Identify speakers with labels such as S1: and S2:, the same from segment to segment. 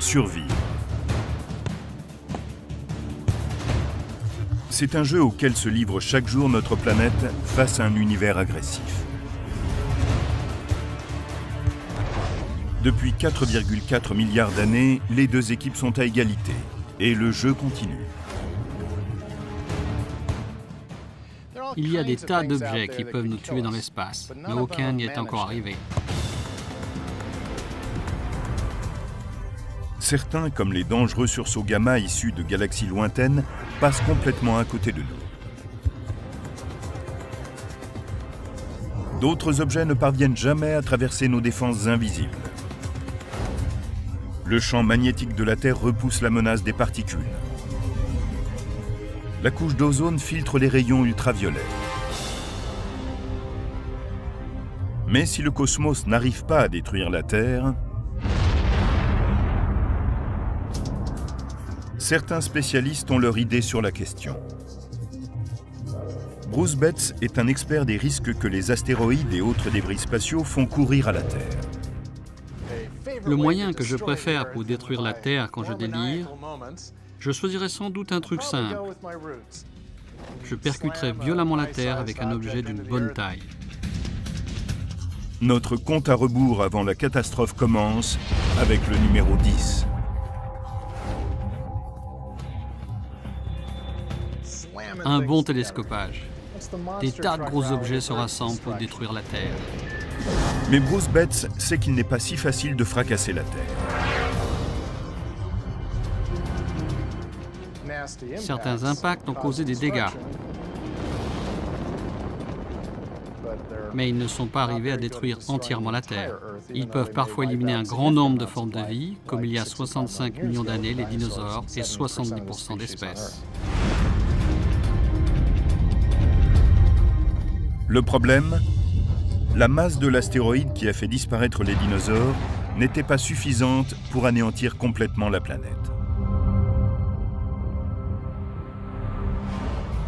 S1: survivre. C'est un jeu auquel se livre chaque jour notre planète face à un univers agressif. Depuis 4,4 milliards d'années, les deux équipes sont à égalité et le jeu continue.
S2: Il y a des tas d'objets qui peuvent nous tuer dans l'espace, mais aucun n'y est encore arrivé.
S1: Certains, comme les dangereux sursauts gamma issus de galaxies lointaines, passent complètement à côté de nous. D'autres objets ne parviennent jamais à traverser nos défenses invisibles. Le champ magnétique de la Terre repousse la menace des particules. La couche d'ozone filtre les rayons ultraviolets. Mais si le cosmos n'arrive pas à détruire la Terre, certains spécialistes ont leur idée sur la question. Bruce Betts est un expert des risques que les astéroïdes et autres débris spatiaux font courir à la Terre.
S2: Le moyen que je préfère pour détruire la Terre quand je délire, je choisirais sans doute un truc simple. Je percuterais violemment la Terre avec un objet d'une bonne taille.
S1: Notre compte à rebours avant la catastrophe commence avec le numéro 10.
S2: Un bon télescopage. Des tas de gros objets se rassemblent pour détruire la Terre.
S1: Mais Bruce Betts sait qu'il n'est pas si facile de fracasser la Terre.
S2: Certains impacts ont causé des dégâts, mais ils ne sont pas arrivés à détruire entièrement la Terre. Ils peuvent parfois éliminer un grand nombre de formes de vie, comme il y a 65 millions d'années les dinosaures et 70% d'espèces.
S1: Le problème, la masse de l'astéroïde qui a fait disparaître les dinosaures n'était pas suffisante pour anéantir complètement la planète.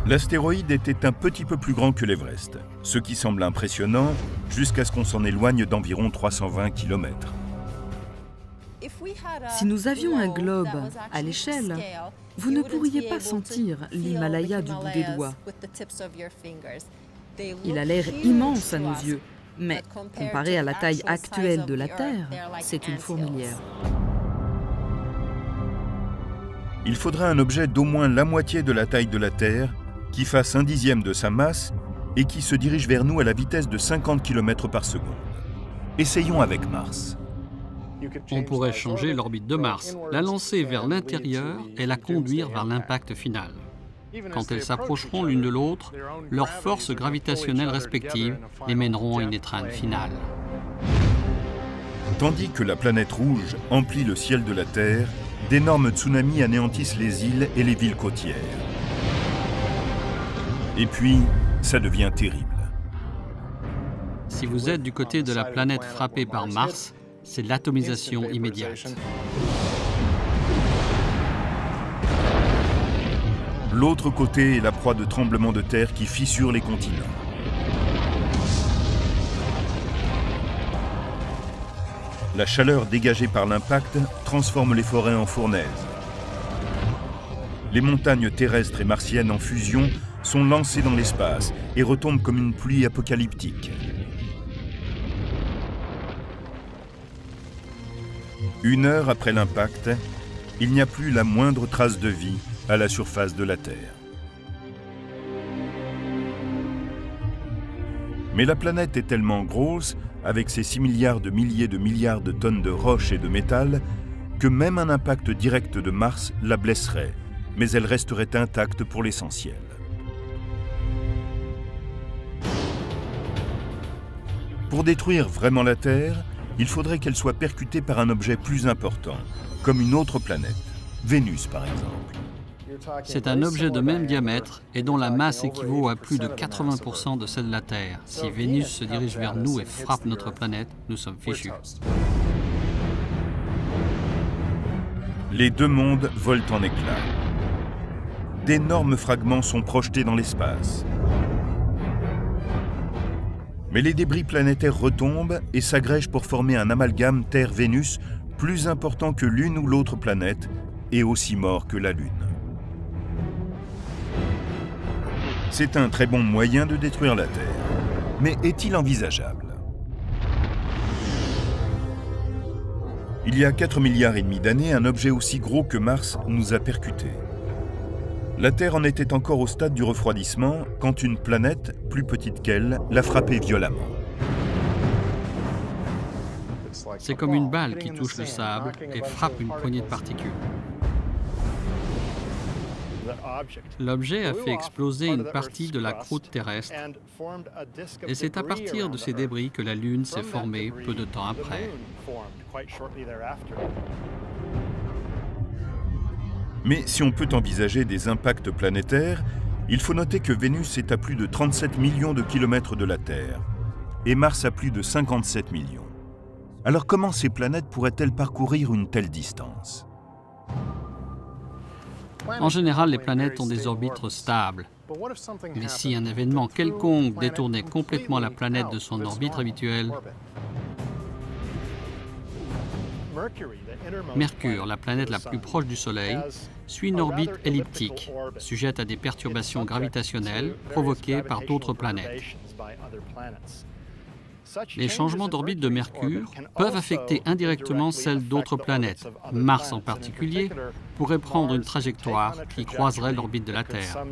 S1: L'astéroïde était un petit peu plus grand que l'Everest, ce qui semble impressionnant jusqu'à ce qu'on s'en éloigne d'environ 320 km.
S3: Si nous avions un globe à l'échelle, vous ne pourriez pas sentir l'Himalaya du bout des doigts. Il a l'air immense à nos yeux, mais comparé à la taille actuelle de la Terre, c'est une fourmilière.
S1: Il faudra un objet d'au moins la moitié de la taille de la Terre, qui fasse 1/10 de sa masse et qui se dirige vers nous à la vitesse de 50 km par seconde. Essayons avec Mars.
S2: On pourrait changer l'orbite de Mars, la lancer vers l'intérieur et la conduire vers l'impact final. Quand elles s'approcheront l'une de l'autre, leurs forces gravitationnelles respectives les mèneront à une étreinte finale.
S1: Tandis que la planète rouge emplit le ciel de la Terre, d'énormes tsunamis anéantissent les îles et les villes côtières. Et puis, ça devient terrible.
S2: Si vous êtes du côté de la planète frappée par Mars, c'est l'atomisation immédiate.
S1: L'autre côté est la proie de tremblements de terre qui fissurent les continents. La chaleur dégagée par l'impact transforme les forêts en fournaises. Les montagnes terrestres et martiennes en fusion sont lancées dans l'espace et retombent comme une pluie apocalyptique. Une heure après l'impact, il n'y a plus la moindre trace de vie à la surface de la Terre. Mais la planète est tellement grosse, avec ses 6 milliards de milliers de milliards de tonnes de roches et de métal, que même un impact direct de Mars la blesserait, mais elle resterait intacte pour l'essentiel. Pour détruire vraiment la Terre, il faudrait qu'elle soit percutée par un objet plus important, comme une autre planète, Vénus par exemple.
S2: C'est un objet de même diamètre et dont la masse équivaut à plus de 80% de celle de la Terre. Si Vénus se dirige vers nous et frappe notre planète, nous sommes fichus.
S1: Les deux mondes volent en éclats. D'énormes fragments sont projetés dans l'espace. Mais les débris planétaires retombent et s'agrègent pour former un amalgame Terre-Vénus plus important que l'une ou l'autre planète et aussi mort que la Lune. C'est un très bon moyen de détruire la Terre. Mais est-il envisageable? Il y a 4,5 milliards d'années, un objet aussi gros que Mars nous a percutés. La Terre en était encore au stade du refroidissement quand une planète, plus petite qu'elle, l'a frappée violemment.
S2: C'est comme une balle qui touche le sable et frappe une poignée de particules. L'objet a fait exploser une partie de la croûte terrestre et c'est à partir de ces débris que la Lune s'est formée peu de temps après.
S1: Mais si on peut envisager des impacts planétaires, il faut noter que Vénus est à plus de 37 millions de kilomètres de la Terre et Mars à plus de 57 millions. Alors comment ces planètes pourraient-elles parcourir une telle distance?
S2: En général, les planètes ont des orbites stables. Mais si un événement quelconque détournait complètement la planète de son orbite habituelle, Mercure, la planète la plus proche du Soleil, suit une orbite elliptique, sujette à des perturbations gravitationnelles provoquées par d'autres planètes. Les changements d'orbite de Mercure peuvent affecter indirectement celles d'autres planètes. Mars en particulier pourrait prendre une trajectoire qui croiserait l'orbite de la Terre.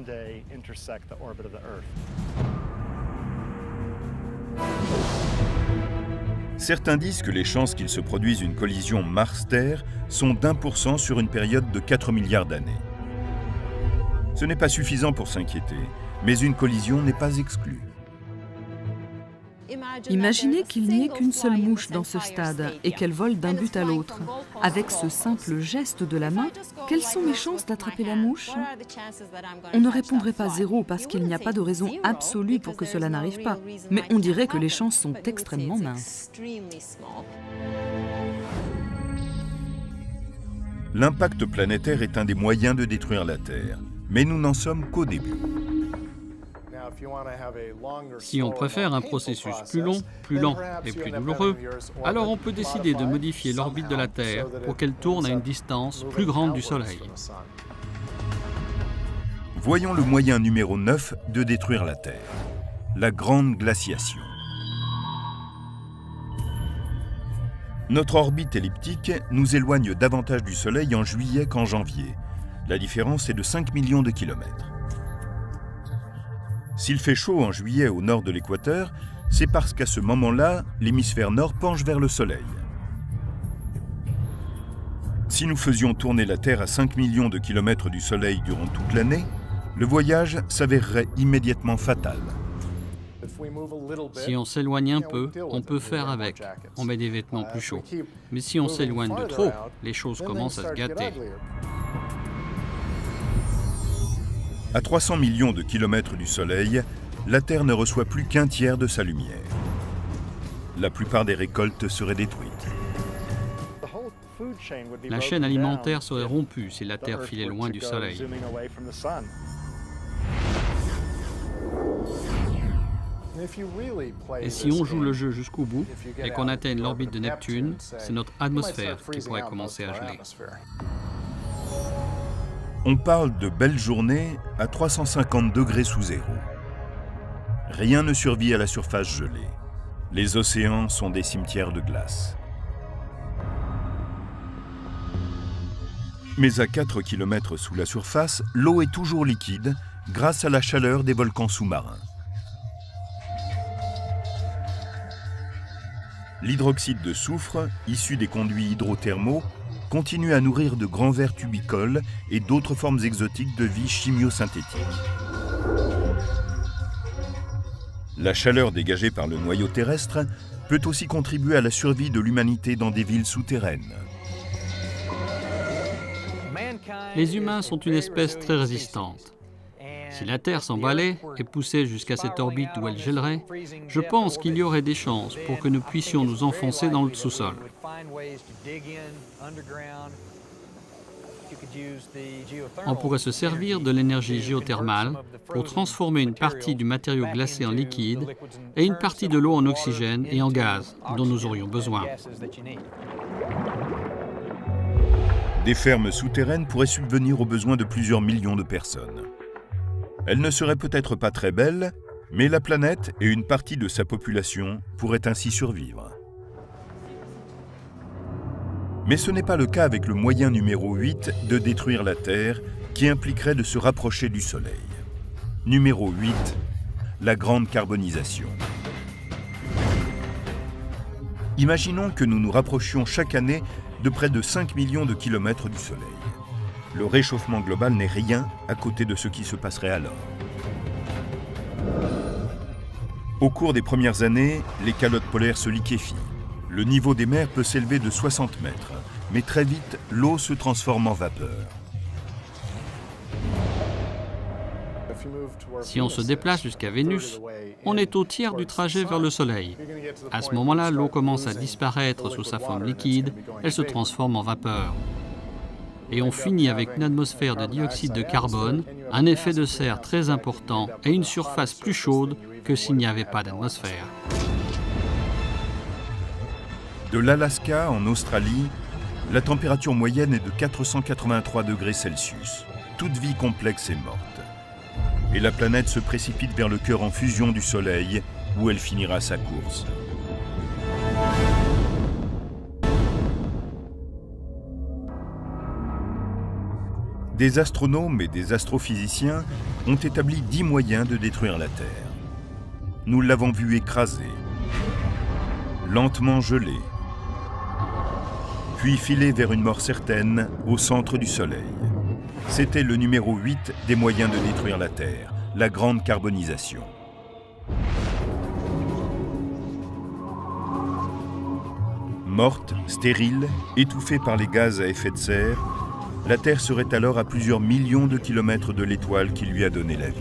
S1: Certains disent que les chances qu'il se produise une collision Mars-Terre sont d'1% sur une période de 4 milliards d'années. Ce n'est pas suffisant pour s'inquiéter, mais une collision n'est pas exclue.
S3: Imaginez qu'il n'y ait qu'une seule mouche dans ce stade et qu'elle vole d'un but à l'autre. Avec ce simple geste de la main, quelles sont mes chances d'attraper la mouche? On ne répondrait pas 0 parce qu'il n'y a pas de raison absolue pour que cela n'arrive pas. Mais on dirait que les chances sont extrêmement minces.
S1: L'impact planétaire est un des moyens de détruire la Terre, mais nous n'en sommes qu'au début.
S2: Si on préfère un processus plus long, plus lent et plus douloureux, alors on peut décider de modifier l'orbite de la Terre pour qu'elle tourne à une distance plus grande du Soleil.
S1: Voyons le moyen numéro 9 de détruire la Terre, la grande glaciation. Notre orbite elliptique nous éloigne davantage du Soleil en juillet qu'en janvier. La différence est de 5 millions de kilomètres. S'il fait chaud en juillet au nord de l'équateur, c'est parce qu'à ce moment-là, l'hémisphère nord penche vers le Soleil. Si nous faisions tourner la Terre à 5 millions de kilomètres du Soleil durant toute l'année, le voyage s'avérerait immédiatement fatal.
S2: Si on s'éloigne un peu, on peut faire avec. On met des vêtements plus chauds. Mais si on s'éloigne de trop, les choses commencent à se gâter.
S1: À 300 millions de kilomètres du Soleil, la Terre ne reçoit plus qu'un tiers de sa lumière. La plupart des récoltes seraient détruites.
S2: La chaîne alimentaire serait rompue si la Terre filait loin du Soleil. Et si on joue le jeu jusqu'au bout et qu'on atteigne l'orbite de Neptune, c'est notre atmosphère qui pourrait commencer à geler.
S1: On parle de belles journées à 350 degrés sous zéro. Rien ne survit à la surface gelée. Les océans sont des cimetières de glace. Mais à 4 km sous la surface, l'eau est toujours liquide grâce à la chaleur des volcans sous-marins. L'hydroxyde de soufre, issu des conduits hydrothermaux, continue à nourrir de grands vers tubicoles et d'autres formes exotiques de vie chimiosynthétique. La chaleur dégagée par le noyau terrestre peut aussi contribuer à la survie de l'humanité dans des villes souterraines.
S2: Les humains sont une espèce très résistante. Si la Terre s'emballait et poussait jusqu'à cette orbite où elle gèlerait, je pense qu'il y aurait des chances pour que nous puissions nous enfoncer dans le sous-sol. On pourrait se servir de l'énergie géothermale pour transformer une partie du matériau glacé en liquide et une partie de l'eau en oxygène et en gaz dont nous aurions besoin.
S1: Des fermes souterraines pourraient subvenir aux besoins de plusieurs millions de personnes. Elles ne seraient peut-être pas très belles, mais la planète et une partie de sa population pourraient ainsi survivre. Mais ce n'est pas le cas avec le moyen numéro 8 de détruire la Terre, qui impliquerait de se rapprocher du Soleil. Numéro 8, la grande carbonisation. Imaginons que nous nous rapprochions chaque année de près de 5 millions de kilomètres du Soleil. Le réchauffement global n'est rien à côté de ce qui se passerait alors. Au cours des premières années, les calottes polaires se liquéfient. Le niveau des mers peut s'élever de 60 mètres, mais très vite, l'eau se transforme en vapeur.
S2: Si on se déplace jusqu'à Vénus, on est au tiers du trajet vers le Soleil. À ce moment-là, l'eau commence à disparaître sous sa forme liquide, elle se transforme en vapeur. Et on finit avec une atmosphère de dioxyde de carbone, un effet de serre très important et une surface plus chaude que s'il n'y avait pas d'atmosphère.
S1: De l'Alaska en Australie, la température moyenne est de 483 degrés Celsius. Toute vie complexe est morte. Et la planète se précipite vers le cœur en fusion du Soleil, où elle finira sa course. Des astronomes et des astrophysiciens ont établi 10 moyens de détruire la Terre. Nous l'avons vu écraser, lentement geler, puis filer vers une mort certaine au centre du Soleil. C'était le numéro 8 des moyens de détruire la Terre, la grande carbonisation. Morte, stérile, étouffée par les gaz à effet de serre, la Terre serait alors à plusieurs millions de kilomètres de l'étoile qui lui a donné la vie.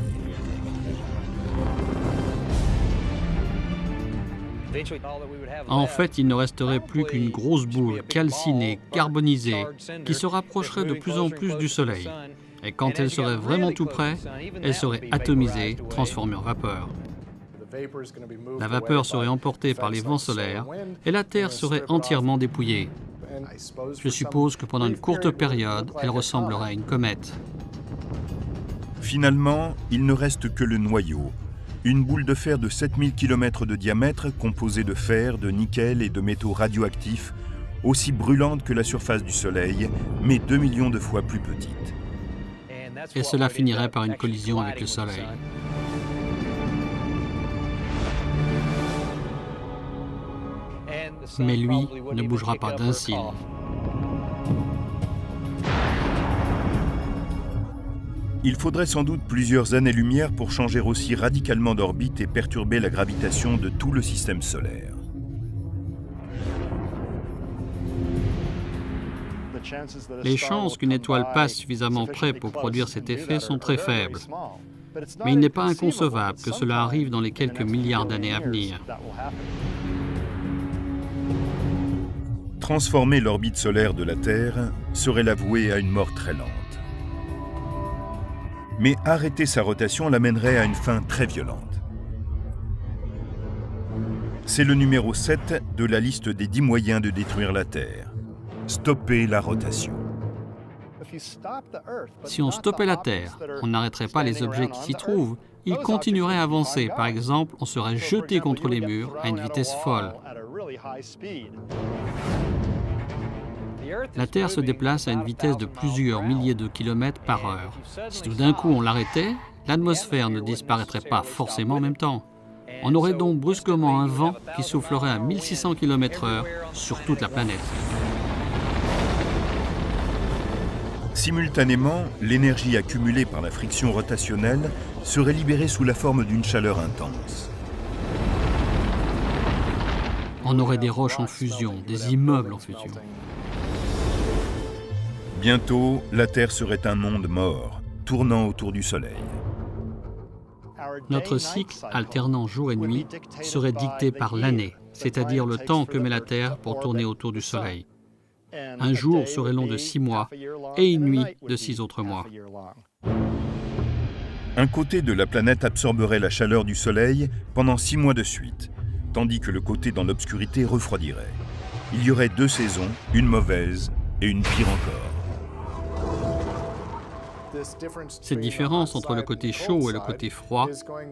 S2: En fait, il ne resterait plus qu'une grosse boule calcinée, carbonisée, qui se rapprocherait de plus en plus du Soleil. Et quand elle serait vraiment tout près, elle serait atomisée, transformée en vapeur. La vapeur serait emportée par les vents solaires et la Terre serait entièrement dépouillée. Je suppose que pendant une courte période, elle ressemblerait à une comète.
S1: Finalement, il ne reste que le noyau. Une boule de fer de 7000 km de diamètre composée de fer, de nickel et de métaux radioactifs, aussi brûlante que la surface du Soleil, mais 2 millions de fois plus petite.
S2: Et cela finirait par une collision avec le Soleil. Mais lui ne bougera pas d'un cil.
S1: Il faudrait sans doute plusieurs années-lumière pour changer aussi radicalement d'orbite et perturber la gravitation de tout le système solaire.
S2: Les chances qu'une étoile passe suffisamment près pour produire cet effet sont très faibles. Mais il n'est pas inconcevable que cela arrive dans les quelques milliards d'années à venir.
S1: Transformer l'orbite solaire de la Terre serait la vouer à une mort très lente. Mais arrêter sa rotation l'amènerait à une fin très violente. C'est le numéro 7 de la liste des 10 moyens de détruire la Terre. Stopper la rotation.
S2: Si on stoppait la Terre, on n'arrêterait pas les objets qui s'y trouvent. Ils continueraient à avancer. Par exemple, on serait jeté contre les murs à une vitesse folle. La Terre se déplace à une vitesse de plusieurs milliers de kilomètres par heure. Si tout d'un coup on l'arrêtait, l'atmosphère ne disparaîtrait pas forcément en même temps. On aurait donc brusquement un vent qui soufflerait à 1600 km/h sur toute la planète.
S1: Simultanément, l'énergie accumulée par la friction rotationnelle serait libérée sous la forme d'une chaleur intense.
S2: On aurait des roches en fusion, des immeubles en fusion.
S1: Bientôt, la Terre serait un monde mort, tournant autour du Soleil.
S2: Notre cycle, alternant jour et nuit, serait dicté par l'année, c'est-à-dire le temps que met la Terre pour tourner autour du Soleil. Un jour serait long de 6 mois et une nuit de 6 autres mois.
S1: Un côté de la planète absorberait la chaleur du Soleil pendant 6 mois de suite, tandis que le côté dans l'obscurité refroidirait. Il y aurait 2 saisons, une mauvaise et une pire encore.
S2: Cette différence entre le côté chaud et le côté froid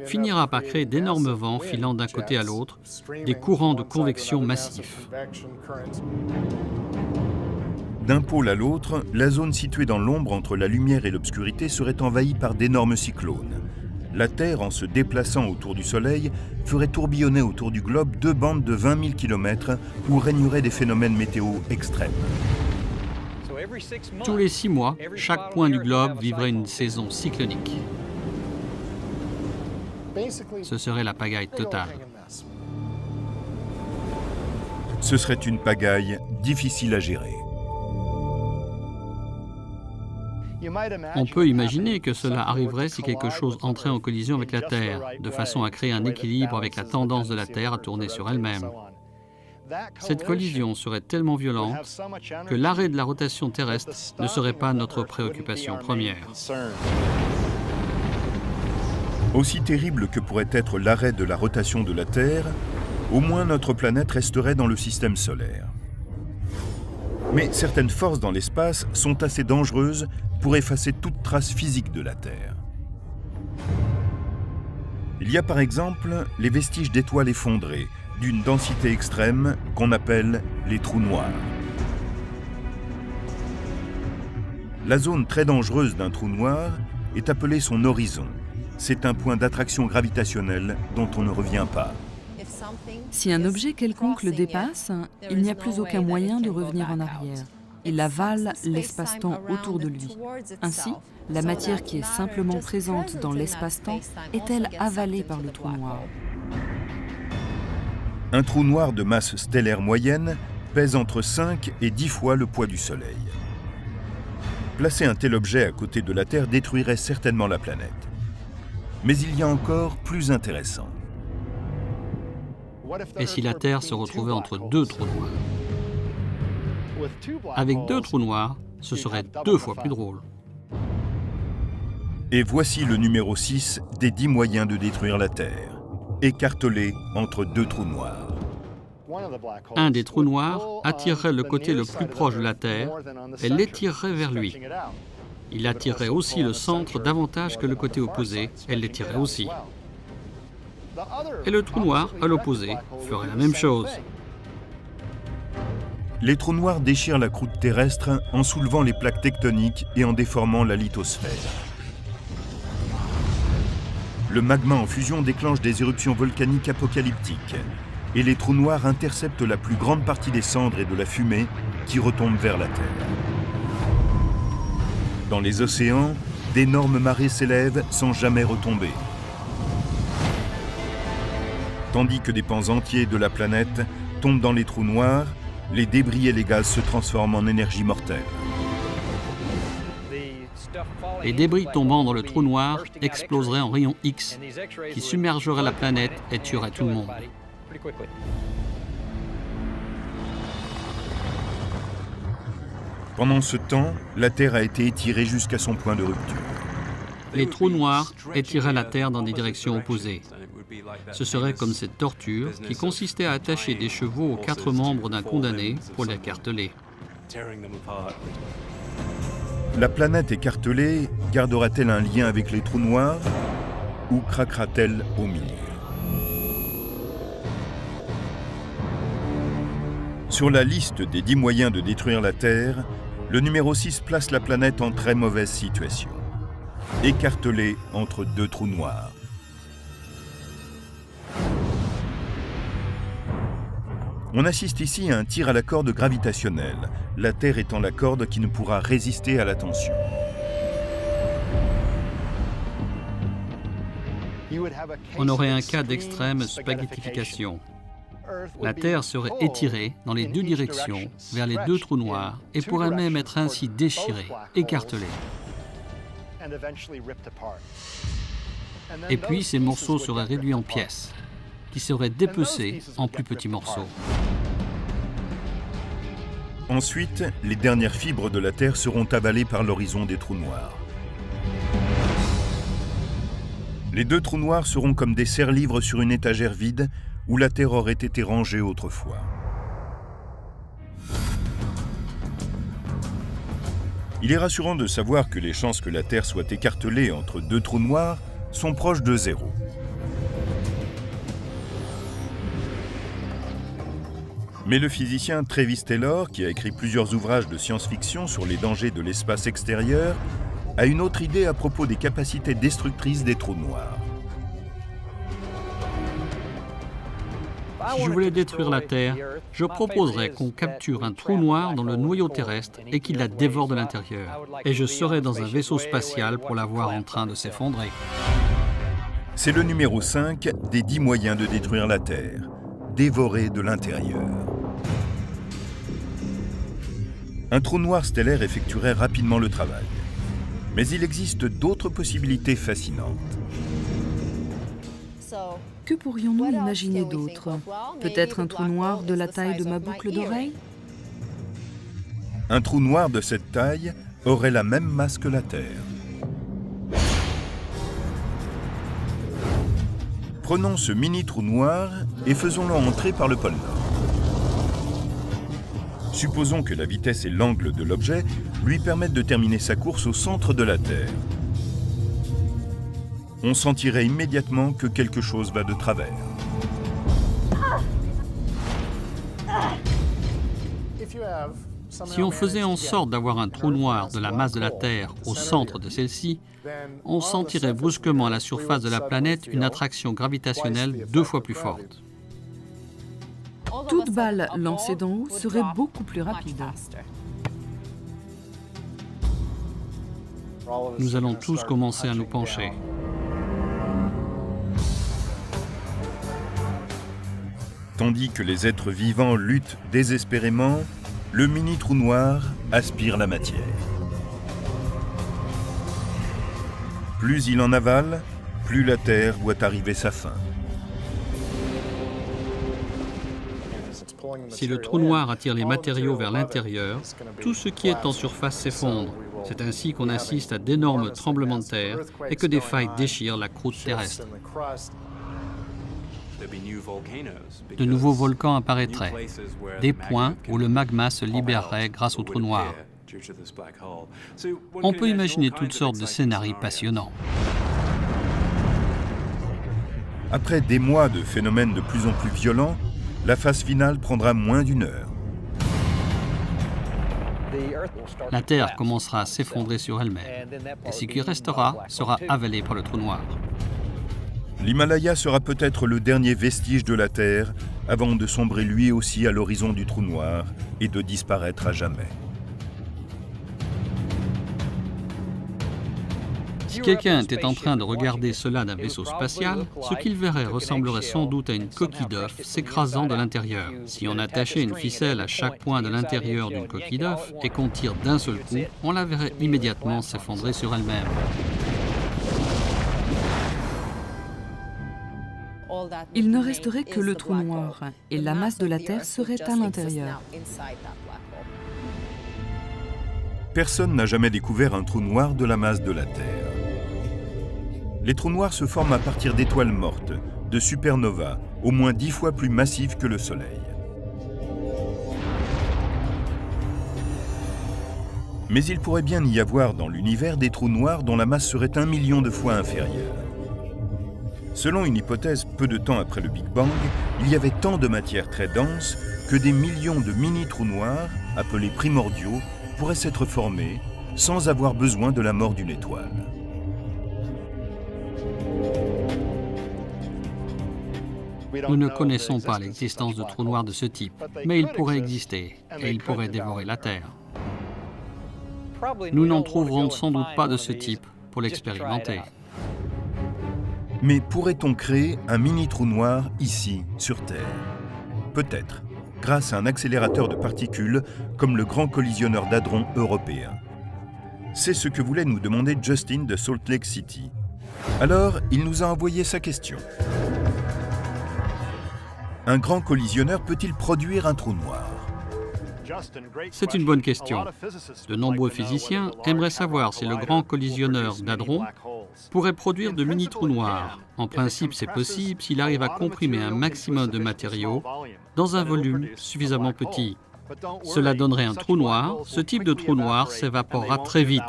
S2: finira par créer d'énormes vents filant d'un côté à l'autre, des courants de convection massifs.
S1: D'un pôle à l'autre, la zone située dans l'ombre entre la lumière et l'obscurité serait envahie par d'énormes cyclones. La Terre, en se déplaçant autour du Soleil, ferait tourbillonner autour du globe 2 bandes de 20 000 km où régneraient des phénomènes météo extrêmes.
S2: Tous les 6 mois, chaque point du globe vivrait une saison cyclonique. Ce serait la pagaille totale.
S1: Ce serait une pagaille difficile à gérer.
S2: On peut imaginer que cela arriverait si quelque chose entrait en collision avec la Terre, de façon à créer un équilibre avec la tendance de la Terre à tourner sur elle-même. Cette collision serait tellement violente que l'arrêt de la rotation terrestre ne serait pas notre préoccupation première.
S1: Aussi terrible que pourrait être l'arrêt de la rotation de la Terre, au moins notre planète resterait dans le système solaire. Mais certaines forces dans l'espace sont assez dangereuses pour effacer toute trace physique de la Terre. Il y a par exemple les vestiges d'étoiles effondrées, d'une densité extrême qu'on appelle les trous noirs. La zone très dangereuse d'un trou noir est appelée son horizon. C'est un point d'attraction gravitationnelle dont on ne revient pas.
S3: Si un objet quelconque le dépasse, il n'y a plus aucun moyen de revenir en arrière. Il avale l'espace-temps autour de lui. Ainsi, la matière qui est simplement présente dans l'espace-temps est-elle avalée par le trou noir?
S1: Un trou noir de masse stellaire moyenne pèse entre 5 et 10 fois le poids du Soleil. Placer un tel objet à côté de la Terre détruirait certainement la planète. Mais il y a encore plus intéressant.
S2: Et si la Terre se retrouvait entre 2 trous noirs? Avec 2 trous noirs, ce serait 2 fois plus drôle.
S1: Et voici le numéro 6 des 10 moyens de détruire la Terre. Écartelé entre 2 trous noirs.
S2: Un des trous noirs attirerait le côté le plus proche de la Terre et l'étirerait vers lui. Il attirerait aussi le centre davantage que le côté opposé et l'étirerait aussi. Et le trou noir, à l'opposé, ferait la même chose.
S1: Les trous noirs déchirent la croûte terrestre en soulevant les plaques tectoniques et en déformant la lithosphère. Le magma en fusion déclenche des éruptions volcaniques apocalyptiques et les trous noirs interceptent la plus grande partie des cendres et de la fumée qui retombent vers la Terre. Dans les océans, d'énormes marées s'élèvent sans jamais retomber. Tandis que des pans entiers de la planète tombent dans les trous noirs, les débris et les gaz se transforment en énergie mortelle.
S2: Les débris tombant dans le trou noir exploseraient en rayons X qui submergeraient la planète et tueraient tout le monde.
S1: Pendant ce temps, la Terre a été étirée jusqu'à son point de rupture.
S2: Les trous noirs étireraient la Terre dans des directions opposées. Ce serait comme cette torture qui consistait à attacher des chevaux aux 4 membres d'un condamné pour l'écarteler.
S1: La planète écartelée gardera-t-elle un lien avec les trous noirs ou craquera-t-elle au milieu? Sur la liste des 10 moyens de détruire la Terre, le numéro 6 place la planète en très mauvaise situation. Écartelée entre 2 trous noirs. On assiste ici à un tir à la corde gravitationnelle, la Terre étant la corde qui ne pourra résister à la tension.
S2: On aurait un cas d'extrême spaghettification. La Terre serait étirée dans les 2 directions vers les 2 trous noirs et pourrait même être ainsi déchirée, écartelée. Et puis ces morceaux seraient réduits en pièces, qui seraient dépecés en plus petits morceaux.
S1: Ensuite, les dernières fibres de la Terre seront avalées par l'horizon des trous noirs. Les 2 trous noirs seront comme des serre-livres sur une étagère vide où la Terre aurait été rangée autrefois. Il est rassurant de savoir que les chances que la Terre soit écartelée entre deux trous noirs sont proches de zéro. Mais le physicien Travis Taylor, qui a écrit plusieurs ouvrages de science-fiction sur les dangers de l'espace extérieur, a une autre idée à propos des capacités destructrices des trous noirs.
S2: Si je voulais détruire la Terre, je proposerais qu'on capture un trou noir dans le noyau terrestre et qu'il la dévore de l'intérieur. Et je serais dans un vaisseau spatial pour la voir en train de s'effondrer.
S1: C'est le numéro 5 des 10 moyens de détruire la Terre, dévorer de l'intérieur. Un trou noir stellaire effectuerait rapidement le travail. Mais il existe d'autres possibilités fascinantes.
S3: Que pourrions-nous imaginer d'autre? Peut-être un trou noir de la taille de ma boucle d'oreille?
S1: Un trou noir de cette taille aurait la même masse que la Terre. Prenons ce mini trou noir et faisons-le entrer par le pôle Nord. Supposons que la vitesse et l'angle de l'objet lui permettent de terminer sa course au centre de la Terre. On sentirait immédiatement que quelque chose va de travers.
S2: Si on faisait en sorte d'avoir un trou noir de la masse de la Terre au centre de celle-ci, on sentirait brusquement à la surface de la planète une attraction gravitationnelle 2 fois plus forte.
S3: Toute balle lancée d'en haut serait beaucoup plus rapide.
S2: Nous allons tous commencer à nous pencher.
S1: Tandis que les êtres vivants luttent désespérément, le mini trou noir aspire la matière. Plus il en avale, plus la Terre voit arriver sa fin.
S2: Si le trou noir attire les matériaux vers l'intérieur, tout ce qui est en surface s'effondre. C'est ainsi qu'on assiste à d'énormes tremblements de terre et que des failles déchirent la croûte terrestre. De nouveaux volcans apparaîtraient, des points où le magma se libérerait grâce au trou noir. On peut imaginer toutes sortes de scénarios passionnants.
S1: Après des mois de phénomènes de plus en plus violents, la phase finale prendra moins d'1 heure.
S2: La Terre commencera à s'effondrer sur elle-même, et ce qui restera sera avalé par le trou noir.
S1: L'Himalaya sera peut-être le dernier vestige de la Terre avant de sombrer lui aussi à l'horizon du trou noir et de disparaître à jamais.
S2: Si quelqu'un était en train de regarder cela d'un vaisseau spatial, ce qu'il verrait ressemblerait sans doute à une coquille d'œuf s'écrasant de l'intérieur. Si on attachait une ficelle à chaque point de l'intérieur d'une coquille d'œuf et qu'on tire d'un seul coup, on la verrait immédiatement s'effondrer sur elle-même.
S3: Il ne resterait que le trou noir et la masse de la Terre serait à l'intérieur.
S1: Personne n'a jamais découvert un trou noir de la masse de la Terre. Les trous noirs se forment à partir d'étoiles mortes, de supernovas, au moins 10 fois plus massives que le Soleil. Mais il pourrait bien y avoir dans l'univers des trous noirs dont la masse serait 1 million de fois inférieure. Selon une hypothèse, peu de temps après le Big Bang, il y avait tant de matière très dense que des millions de mini-trous noirs, appelés primordiaux, pourraient s'être formés sans avoir besoin de la mort d'une étoile.
S2: Nous ne connaissons pas l'existence de trous noirs de ce type, mais ils pourraient exister et ils pourraient dévorer la Terre. Nous n'en trouverons sans doute pas de ce type pour l'expérimenter.
S1: Mais pourrait-on créer un mini-trou noir ici, sur Terre? Peut-être, grâce à un accélérateur de particules comme le Grand Collisionneur d'Hadron européen. C'est ce que voulait nous demander Justin de Salt Lake City. Alors, il nous a envoyé sa question. Un grand collisionneur peut-il produire un trou noir?
S2: C'est une bonne question. De nombreux physiciens aimeraient savoir si le Grand Collisionneur d'Hadron pourrait produire de mini-trous noirs. En principe, c'est possible s'il arrive à comprimer un maximum de matériaux dans un volume suffisamment petit. Cela donnerait un trou noir. Ce type de trou noir s'évaporera très vite.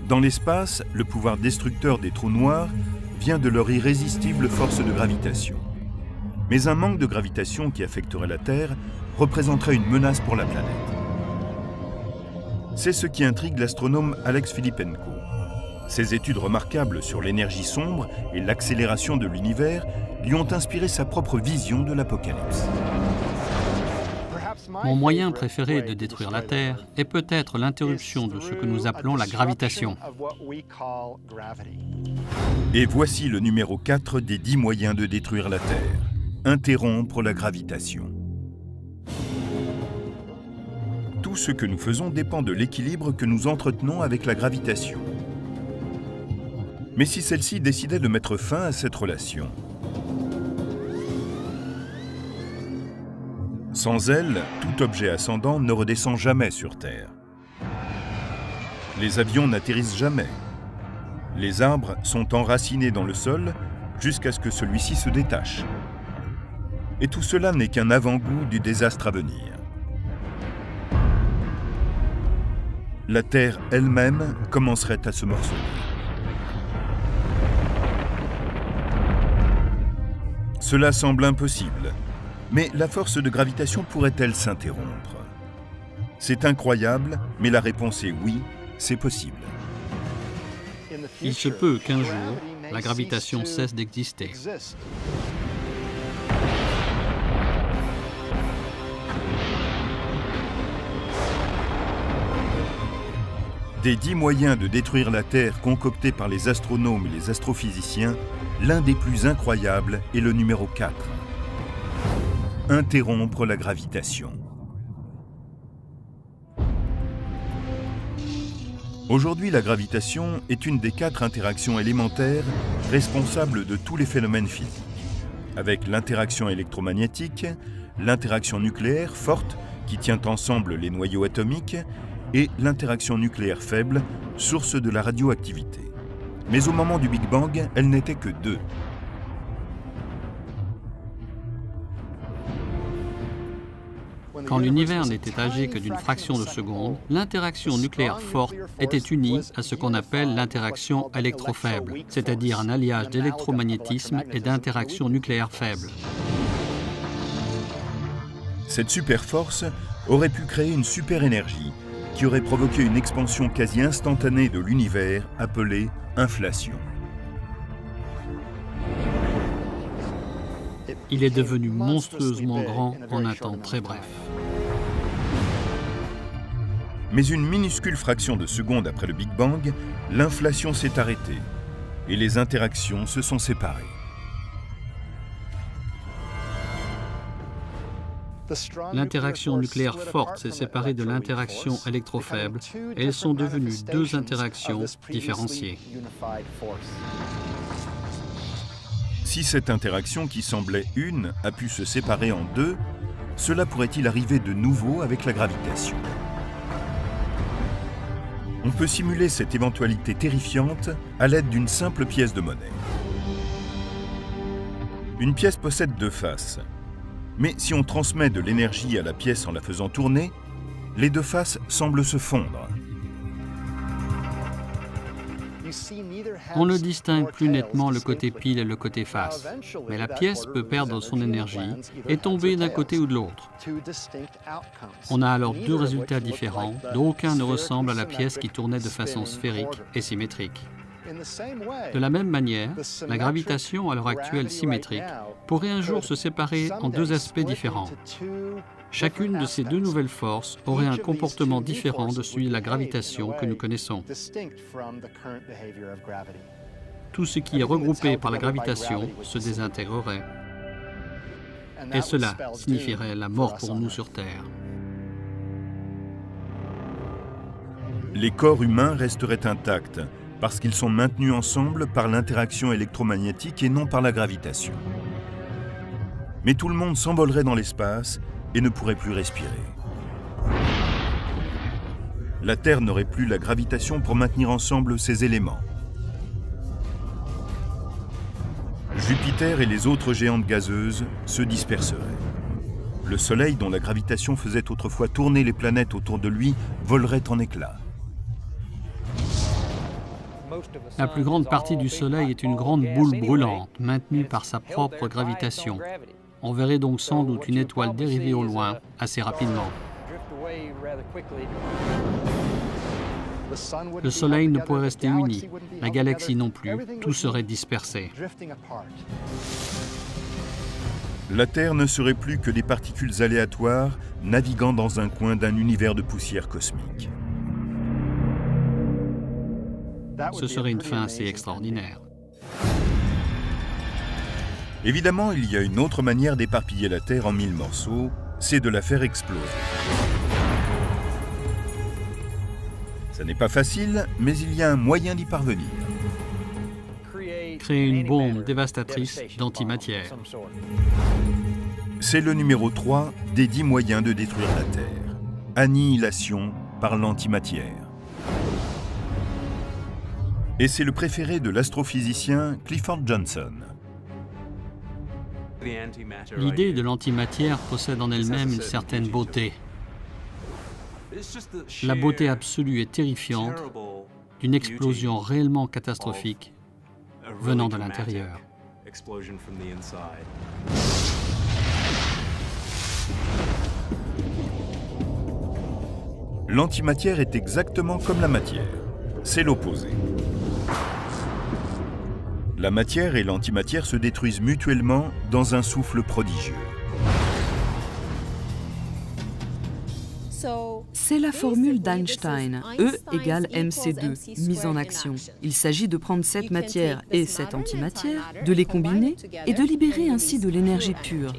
S1: Dans l'espace, le pouvoir destructeur des trous noirs vient de leur irrésistible force de gravitation. Mais un manque de gravitation qui affecterait la Terre représenterait une menace pour la planète. C'est ce qui intrigue l'astronome Alex Filippenko. Ses études remarquables sur l'énergie sombre et l'accélération de l'univers lui ont inspiré sa propre vision de l'apocalypse.
S2: Mon moyen préféré de détruire la Terre est peut-être l'interruption de ce que nous appelons la gravitation.
S1: Et voici le numéro 4 des 10 moyens de détruire la Terre. Interrompre la gravitation. Tout ce que nous faisons dépend de l'équilibre que nous entretenons avec la gravitation. Mais si celle-ci décidait de mettre fin à cette relation? Sans elle, tout objet ascendant ne redescend jamais sur Terre. Les avions n'atterrissent jamais. Les arbres sont enracinés dans le sol jusqu'à ce que celui-ci se détache. Et tout cela n'est qu'un avant-goût du désastre à venir. La Terre elle-même commencerait à se morceler. Cela semble impossible. Mais la force de gravitation pourrait-elle s'interrompre? C'est incroyable, mais la réponse est oui, c'est possible.
S2: Il se peut qu'un jour, la gravitation cesse d'exister.
S1: Des 10 moyens de détruire la Terre concoctés par les astronomes et les astrophysiciens, l'un des plus incroyables est le numéro 4. Interrompre la gravitation. Aujourd'hui, la gravitation est une des 4 interactions élémentaires responsables de tous les phénomènes physiques, avec l'interaction électromagnétique, l'interaction nucléaire forte qui tient ensemble les noyaux atomiques et l'interaction nucléaire faible, source de la radioactivité. Mais au moment du Big Bang, elle n'était que 2.
S2: Quand l'univers n'était âgé que d'une fraction de seconde, l'interaction nucléaire forte était unie à ce qu'on appelle l'interaction électrofaible, c'est-à-dire un alliage d'électromagnétisme et d'interaction nucléaire faible.
S1: Cette super-force aurait pu créer une super-énergie qui aurait provoqué une expansion quasi instantanée de l'univers appelée inflation.
S2: Il est devenu monstrueusement grand en un temps très bref.
S1: Mais une minuscule fraction de seconde après le Big Bang, l'inflation s'est arrêtée et les interactions se sont séparées.
S2: L'interaction nucléaire forte s'est séparée de l'interaction électrofaible et elles sont devenues 2 interactions différenciées.
S1: Si cette interaction qui semblait une a pu se séparer en 2, cela pourrait-il arriver de nouveau avec la gravitation? On peut simuler cette éventualité terrifiante à l'aide d'une simple pièce de monnaie. Une pièce possède 2 faces. Mais si on transmet de l'énergie à la pièce en la faisant tourner, les 2 faces semblent se fondre.
S2: On ne distingue plus nettement le côté pile et le côté face, mais la pièce peut perdre son énergie et tomber d'un côté ou de l'autre. On a alors 2 résultats différents, dont aucun ne ressemble à la pièce qui tournait de façon sphérique et symétrique. De la même manière, la gravitation à l'heure actuelle symétrique pourrait un jour se séparer en 2 aspects différents. Chacune de ces 2 nouvelles forces aurait un comportement différent de celui de la gravitation que nous connaissons. Tout ce qui est regroupé par la gravitation se désintégrerait. Et cela signifierait la mort pour nous sur Terre.
S1: Les corps humains resteraient intacts parce qu'ils sont maintenus ensemble par l'interaction électromagnétique et non par la gravitation. Mais tout le monde s'envolerait dans l'espace et ne pourrait plus respirer. La Terre n'aurait plus la gravitation pour maintenir ensemble ces éléments. Jupiter et les autres géantes gazeuses se disperseraient. Le Soleil, dont la gravitation faisait autrefois tourner les planètes autour de lui, volerait en éclats.
S2: La plus grande partie du Soleil est une grande boule brûlante, maintenue par sa propre gravitation. On verrait donc sans doute une étoile dériver au loin assez rapidement. Le Soleil ne pourrait rester uni, la galaxie non plus, tout serait dispersé.
S1: La Terre ne serait plus que des particules aléatoires naviguant dans un coin d'un univers de poussière cosmique.
S2: Ce serait une fin assez extraordinaire.
S1: Évidemment, il y a une autre manière d'éparpiller la Terre en 1000 morceaux, c'est de la faire exploser. Ça n'est pas facile, mais il y a un moyen d'y parvenir.
S2: Créer une bombe dévastatrice d'antimatière.
S1: C'est le numéro 3 des 10 moyens de détruire la Terre. Annihilation par l'antimatière. Et c'est le préféré de l'astrophysicien Clifford Johnson.
S2: L'idée de l'antimatière possède en elle-même une certaine beauté. La beauté absolue et terrifiante d'une explosion réellement catastrophique venant de l'intérieur.
S1: L'antimatière est exactement comme la matière. C'est l'opposé. La matière et l'antimatière se détruisent mutuellement dans un souffle prodigieux.
S3: C'est la formule d'Einstein, E égale mc2, mise en action. Il s'agit de prendre cette matière et cette antimatière, de les combiner et de libérer ainsi de l'énergie pure.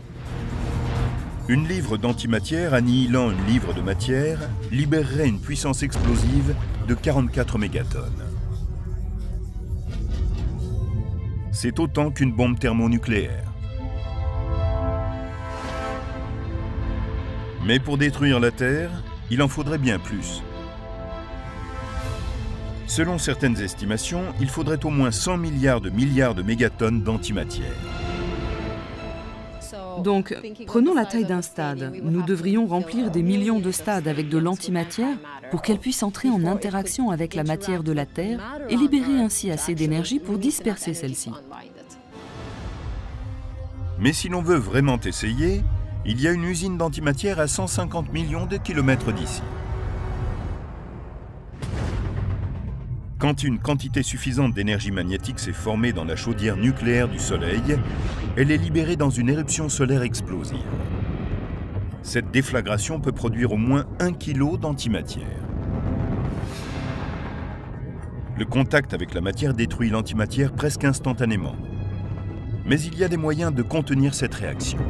S1: Une livre d'antimatière annihilant une livre de matière libérerait une puissance explosive de 44 mégatonnes. C'est autant qu'une bombe thermonucléaire. Mais pour détruire la Terre, il en faudrait bien plus. Selon certaines estimations, il faudrait au moins 100 milliards de mégatonnes d'antimatière.
S3: Donc, prenons la taille d'un stade. Nous devrions remplir des millions de stades avec de l'antimatière pour qu'elle puisse entrer en interaction avec la matière de la Terre et libérer ainsi assez d'énergie pour disperser celle-ci.
S1: Mais si l'on veut vraiment essayer, il y a une usine d'antimatière à 150 millions de kilomètres d'ici. Quand une quantité suffisante d'énergie magnétique s'est formée dans la chaudière nucléaire du Soleil, elle est libérée dans une éruption solaire explosive. Cette déflagration peut produire au moins 1 kg d'antimatière. Le contact avec la matière détruit l'antimatière presque instantanément. Mais il y a des moyens de contenir cette réaction.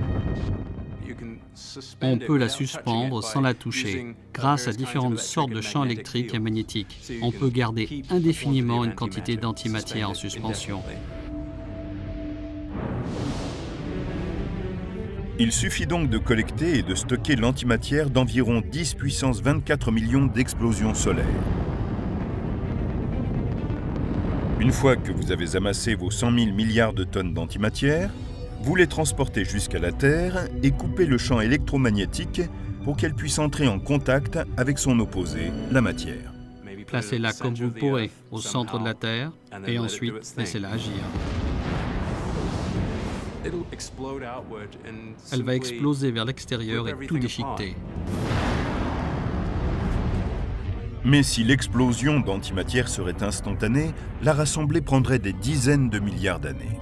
S2: On peut la suspendre sans la toucher. Grâce à différentes sortes de champs électriques et magnétiques, on peut garder indéfiniment une quantité d'antimatière en suspension.
S1: Il suffit donc de collecter et de stocker l'antimatière d'environ 10 puissance 24 millions d'explosions solaires. Une fois que vous avez amassé vos 100 000 milliards de tonnes d'antimatière, vous les transportez jusqu'à la Terre et coupez le champ électromagnétique pour qu'elle puisse entrer en contact avec son opposé, la matière.
S2: Placez-la comme vous le pourrez, au centre de la Terre, et ensuite laissez-la agir. Elle va exploser vers l'extérieur et tout déchiqueter.
S1: Mais si l'explosion d'antimatière serait instantanée, la rassembler prendrait des dizaines de milliards d'années.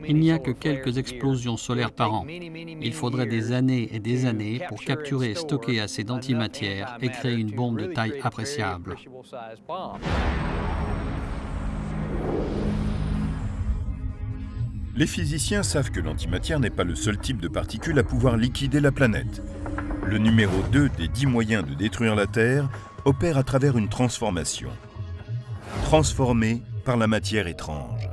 S2: Il n'y a que quelques explosions solaires par an. Il faudrait des années et des années pour capturer et stocker assez d'antimatière et créer une bombe de taille appréciable.
S1: Les physiciens savent que l'antimatière n'est pas le seul type de particule à pouvoir liquider la planète. Le numéro 2 des 10 moyens de détruire la Terre opère à travers une transformation. Transformée par la matière étrange.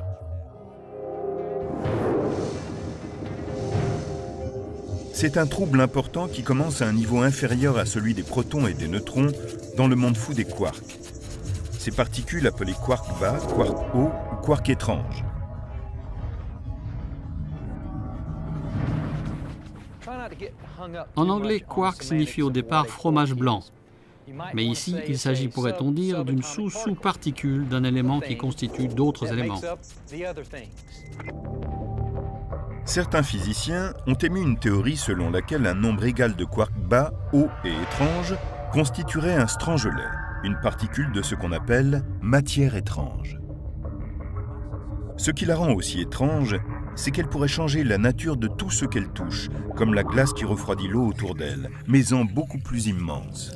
S1: C'est un trouble important qui commence à un niveau inférieur à celui des protons et des neutrons dans le monde fou des quarks. ces particules appelées quarks bas, quarks hauts ou quarks étranges.
S2: En anglais, quark signifie au départ fromage blanc. Mais ici, il s'agit, pourrait-on dire, d'une sous-particule d'un élément qui constitue d'autres éléments.
S1: Certains physiciens ont émis une théorie selon laquelle un nombre égal de quarks bas, hauts et étranges constituerait un strangelet, une particule de ce qu'on appelle matière étrange. Ce qui la rend aussi étrange, c'est qu'elle pourrait changer la nature de tout ce qu'elle touche, comme la glace qui refroidit l'eau autour d'elle, mais en beaucoup plus immense.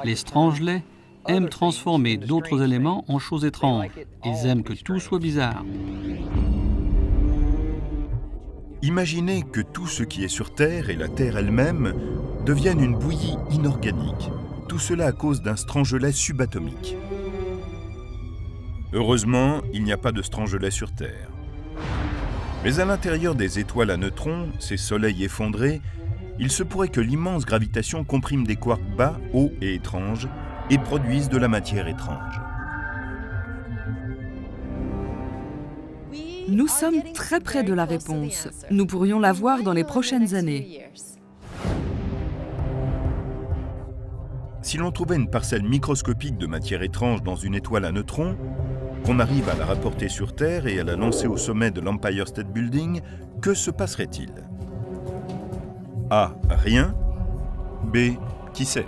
S2: Les strangelets aiment transformer d'autres éléments en choses étranges. Ils aiment que tout soit bizarre.
S1: Imaginez que tout ce qui est sur Terre et la Terre elle-même deviennent une bouillie inorganique. Tout cela à cause d'un strangelet subatomique. Heureusement, il n'y a pas de strangelet sur Terre. Mais à l'intérieur des étoiles à neutrons, ces soleils effondrés, il se pourrait que l'immense gravitation comprime des quarks bas, hauts et étranges et produise de la matière étrange.
S3: Nous sommes très près de la réponse. Nous pourrions la voir dans les prochaines années.
S1: Si l'on trouvait une parcelle microscopique de matière étrange dans une étoile à neutrons, qu'on arrive à la rapporter sur Terre et à la lancer au sommet de l'Empire State Building, que se passerait-il? A. Rien. B. Qui sait?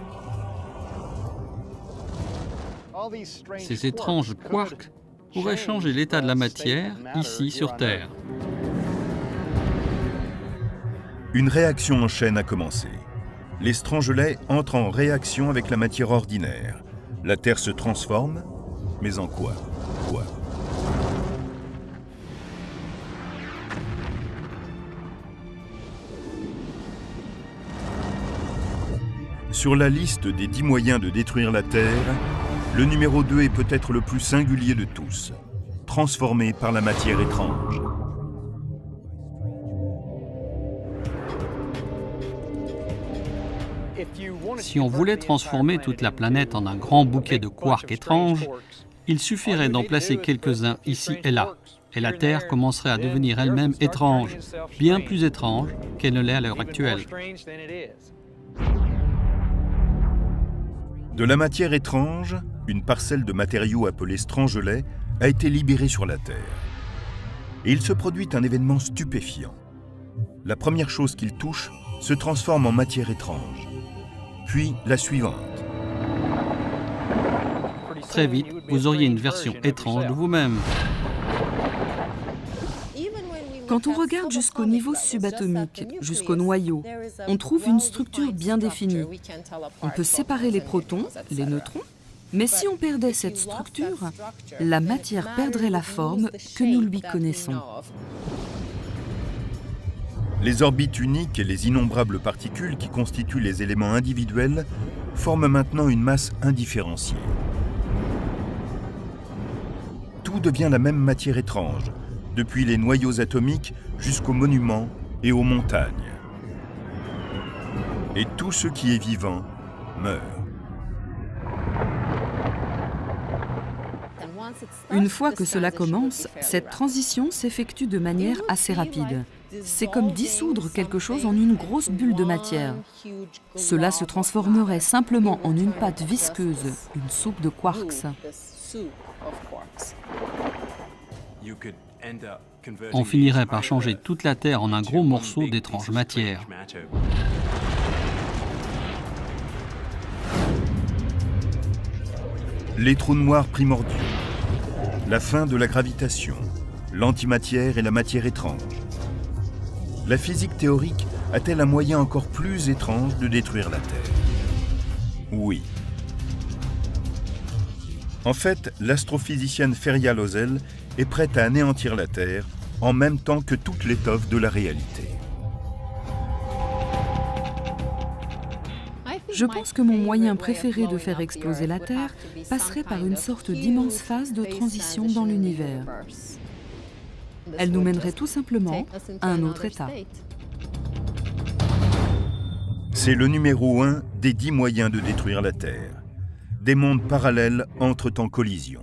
S2: Ces étranges quarks pourraient changer l'état de la matière ici sur Terre.
S1: Une réaction en chaîne a commencé. Les strangelets entrent en réaction avec la matière ordinaire. La Terre se transforme, mais en quoi? Sur la liste des 10 moyens de détruire la Terre, le numéro 2 est peut-être le plus singulier de tous, transformé par la matière étrange.
S2: Si on voulait transformer toute la planète en un grand bouquet de quarks étranges, il suffirait d'en placer quelques-uns ici et là, et la Terre commencerait à devenir elle-même étrange, bien plus étrange qu'elle ne l'est à l'heure actuelle.
S1: De la matière étrange, une parcelle de matériaux appelée strangelet a été libérée sur la Terre. Et il se produit un événement stupéfiant. La première chose qu'il touche se transforme en matière étrange. Puis la suivante.
S2: Très vite, vous auriez une version étrange de vous-même.
S3: Quand on regarde jusqu'au niveau subatomique, jusqu'au noyau, on trouve une structure bien définie. On peut séparer les protons, les neutrons, mais si on perdait cette structure, la matière perdrait la forme que nous lui connaissons.
S1: Les orbites uniques et les innombrables particules qui constituent les éléments individuels forment maintenant une masse indifférenciée. Tout devient la même matière étrange, depuis les noyaux atomiques jusqu'aux monuments et aux montagnes. Et tout ce qui est vivant meurt.
S3: Une fois que cela commence, cette transition s'effectue de manière assez rapide. C'est comme dissoudre quelque chose en une grosse bulle de matière. Cela se transformerait simplement en une pâte visqueuse, une soupe de quarks.
S2: On finirait par changer toute la Terre en un gros morceau d'étrange matière.
S1: Les trous noirs primordiaux, la fin de la gravitation, l'antimatière et la matière étrange. La physique théorique a-t-elle un moyen encore plus étrange de détruire la Terre? Oui. En fait, l'astrophysicienne Feria Lozel est prête à anéantir la Terre en même temps que toute l'étoffe de la réalité.
S3: Je pense que mon moyen préféré de faire exploser la Terre passerait par une sorte d'immense phase de transition dans l'univers. Elle nous mènerait tout simplement à un autre état.
S1: C'est le numéro 1 des 10 moyens de détruire la Terre. Des mondes parallèles entrent en collision.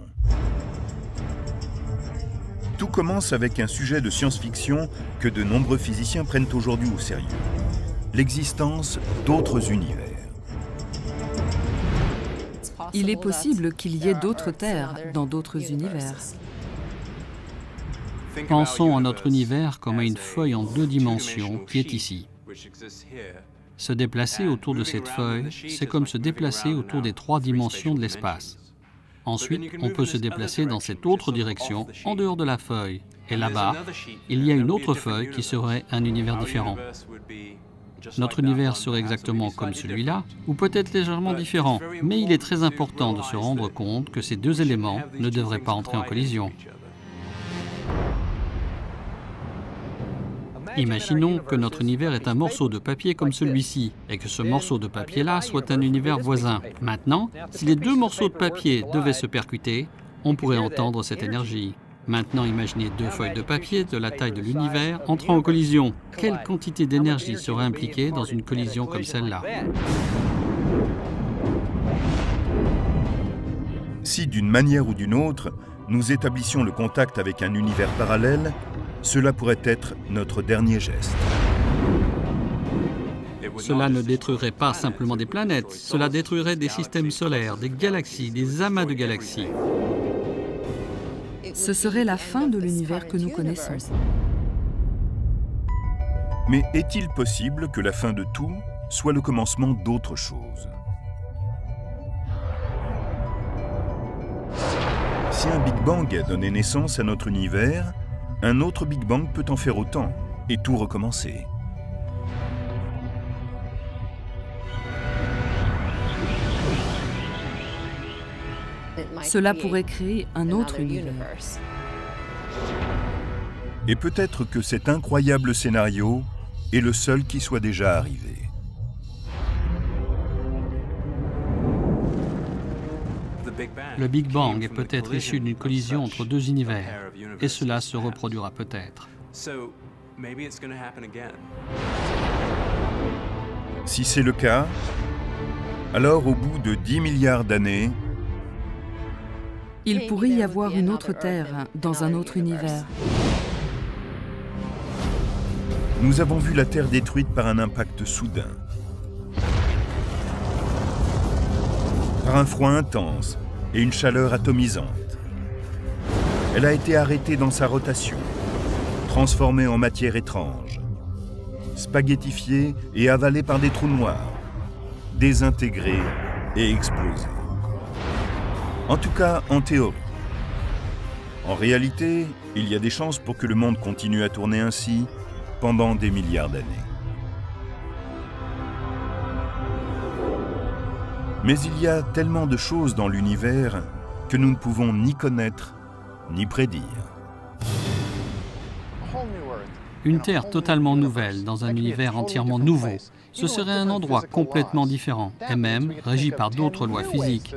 S1: Tout commence avec un sujet de science-fiction que de nombreux physiciens prennent aujourd'hui au sérieux. L'existence d'autres univers.
S3: Il est possible qu'il y ait d'autres terres dans d'autres univers.
S2: Pensons à notre univers comme à une feuille en 2 dimensions qui est ici. Se déplacer autour de cette feuille, c'est comme se déplacer autour des 3 dimensions de l'espace. Ensuite, on peut se déplacer dans cette autre direction, en dehors de la feuille. Et là-bas, il y a une autre feuille qui serait un univers différent. Notre univers serait exactement comme celui-là, ou peut-être légèrement différent, mais il est très important de se rendre compte que ces 2 éléments ne devraient pas entrer en collision. Imaginons que notre univers est un morceau de papier comme celui-ci, et que ce morceau de papier-là soit un univers voisin. Maintenant, si les 2 morceaux de papier devaient se percuter, on pourrait entendre cette énergie. Maintenant, imaginez 2 feuilles de papier de la taille de l'univers entrant en collision. Quelle quantité d'énergie serait impliquée dans une collision comme celle-là?
S1: Si d'une manière ou d'une autre, nous établissions le contact avec un univers parallèle, cela pourrait être notre dernier geste.
S2: Cela ne détruirait pas simplement des planètes, cela détruirait des systèmes solaires, des galaxies, des amas de galaxies.
S3: Ce serait la fin de l'univers que nous connaissons.
S1: Mais est-il possible que la fin de tout soit le commencement d'autre chose? Si un Big Bang a donné naissance à notre univers, un autre Big Bang peut en faire autant et tout recommencer.
S3: Cela pourrait créer un autre univers.
S1: Et peut-être que cet incroyable scénario est le seul qui soit déjà arrivé.
S2: Le Big Bang est peut-être issu d'une collision entre 2 univers, et cela se reproduira peut-être.
S1: Si c'est le cas, alors au bout de 10 milliards d'années,
S3: Il pourrait y avoir une autre Terre dans un autre univers.
S1: nous avons vu la Terre détruite par un impact soudain, par un froid intense et une chaleur atomisante. Elle a été arrêtée dans sa rotation, transformée en matière étrange, spaghettifiée et avalée par des trous noirs, désintégrée et explosée. En tout cas, en théorie. En réalité, il y a des chances pour que le monde continue à tourner ainsi pendant des milliards d'années. Mais il y a tellement de choses dans l'univers que nous ne pouvons ni connaître, ni prédire.
S2: Une Terre totalement nouvelle dans un univers entièrement nouveau, ce serait un endroit complètement différent et même régi par d'autres lois physiques.